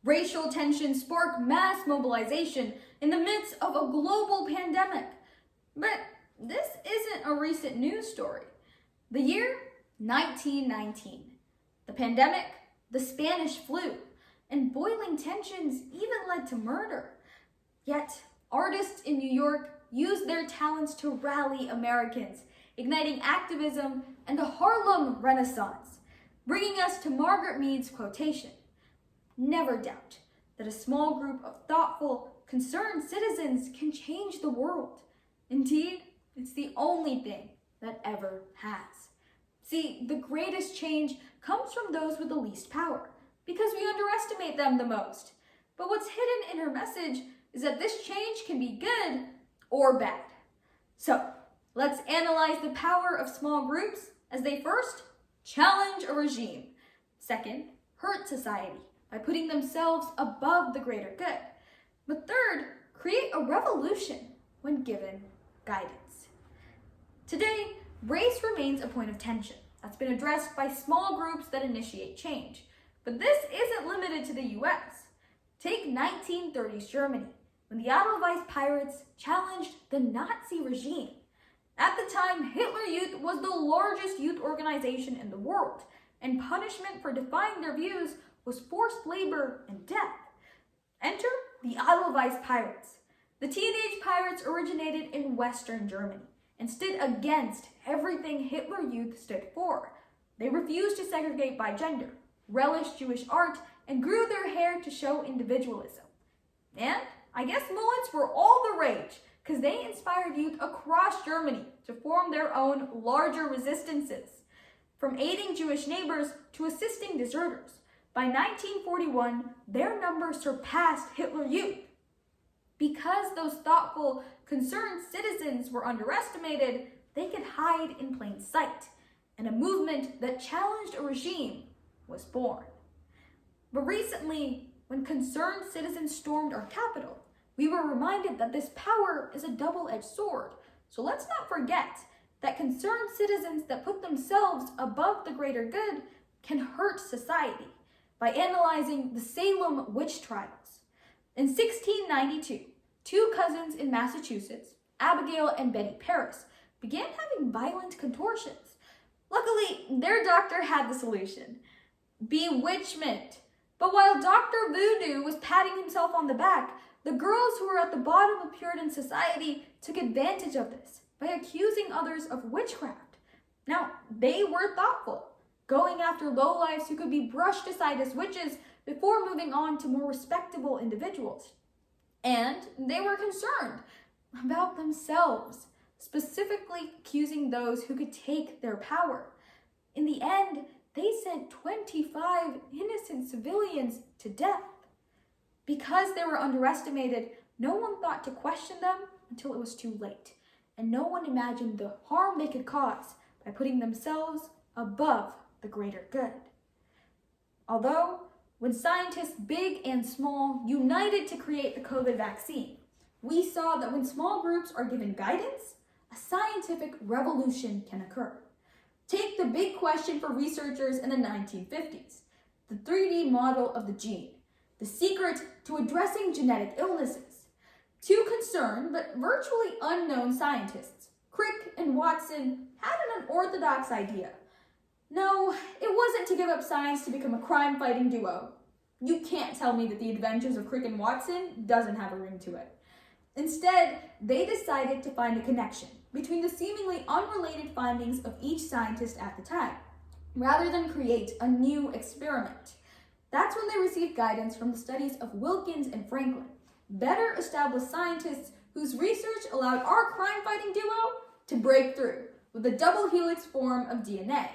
Racial tensions spark mass mobilization in the midst of a global pandemic. But this isn't a recent news story. The year 1919. The pandemic, the Spanish flu, and boiling tensions even led to murder. Yet, artists in New York used their talents to rally Americans, igniting activism and a Harlem Renaissance, bringing us to Margaret Mead's quotation: "Never doubt that a small group of thoughtful, concerned citizens can change the world. Indeed, it's the only thing that ever has." See, the greatest change comes from those with the least power, because we underestimate them the most. But what's hidden in her message is that this change can be good or bad. So, let's analyze the power of small groups as they first challenge a regime, second, hurt society by putting themselves above the greater good, but third, create a revolution when given guidance. Today, race remains a point of tension that's been addressed by small groups that initiate change. But this isn't limited to the US. Take 1930s Germany, when the Edelweiss pirates challenged the Nazi regime. At the time, Hitler Youth was the largest youth organization in the world, and punishment for defying their views was forced labor and death. Enter the Edelweiss pirates. The teenage pirates originated in Western Germany and stood against everything Hitler Youth stood for. They refused to segregate by gender, relished Jewish art, and grew their hair to show individualism. And I guess mullets were all the rage, because they inspired youth across Germany to form their own larger resistances. From aiding Jewish neighbors to assisting deserters, by 1941, their number surpassed Hitler Youth. Because those thoughtful, concerned citizens were underestimated, they could hide in plain sight, and a movement that challenged a regime was born. But recently, when concerned citizens stormed our capital, we were reminded that this power is a double-edged sword. So let's not forget that concerned citizens that put themselves above the greater good can hurt society by analyzing the Salem witch trials. In 1692, two cousins in Massachusetts, Abigail and Betty Paris, began having violent contortions. Luckily, their doctor had the solution: bewitchment. But while Dr. Voodoo was patting himself on the back, the girls who were at the bottom of Puritan society took advantage of this by accusing others of witchcraft. Now, they were thoughtful, going after lowlifes who could be brushed aside as witches before moving on to more respectable individuals. And they were concerned about themselves, specifically accusing those who could take their power. In the end, they sent 25 innocent civilians to death. Because they were underestimated, no one thought to question them until it was too late, and no one imagined the harm they could cause by putting themselves above the greater good. Although, when scientists big and small united to create the COVID vaccine, we saw that when small groups are given guidance, a scientific revolution can occur. Take the big question for researchers in the 1950s, the 3D model of the gene, the secret to addressing genetic illnesses. Two concerned but virtually unknown scientists, Crick and Watson, had an unorthodox idea. No, it wasn't to give up science to become a crime-fighting duo. You can't tell me that The Adventures of Crick and Watson doesn't have a ring to it. Instead, they decided to find a connection between the seemingly unrelated findings of each scientist at the time, rather than create a new experiment. That's when they received guidance from the studies of Wilkins and Franklin, better established scientists whose research allowed our crime-fighting duo to break through with a double helix form of DNA.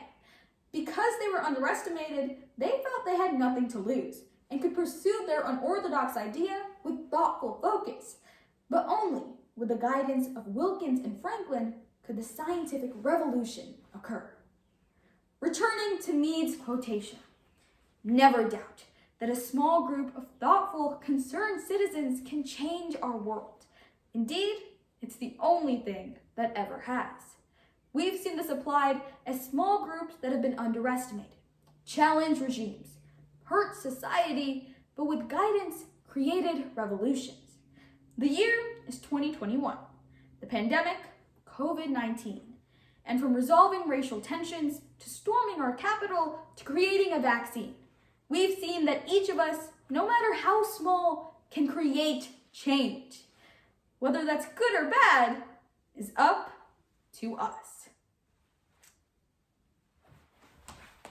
Because they were underestimated, they felt they had nothing to lose and could pursue their unorthodox idea with thoughtful focus. But only with the guidance of Wilkins and Franklin could the scientific revolution occur. Returning to Mead's quotation, "Never doubt that a small group of thoughtful, concerned citizens can change our world. Indeed, it's the only thing that ever has." We've seen this applied as small groups that have been underestimated, challenge regimes, hurt society, but with guidance created revolutions. The year is 2021, the pandemic, COVID-19. And from resolving racial tensions to storming our Capitol to creating a vaccine, we've seen that each of us, no matter how small, can create change. Whether that's good or bad is up to us.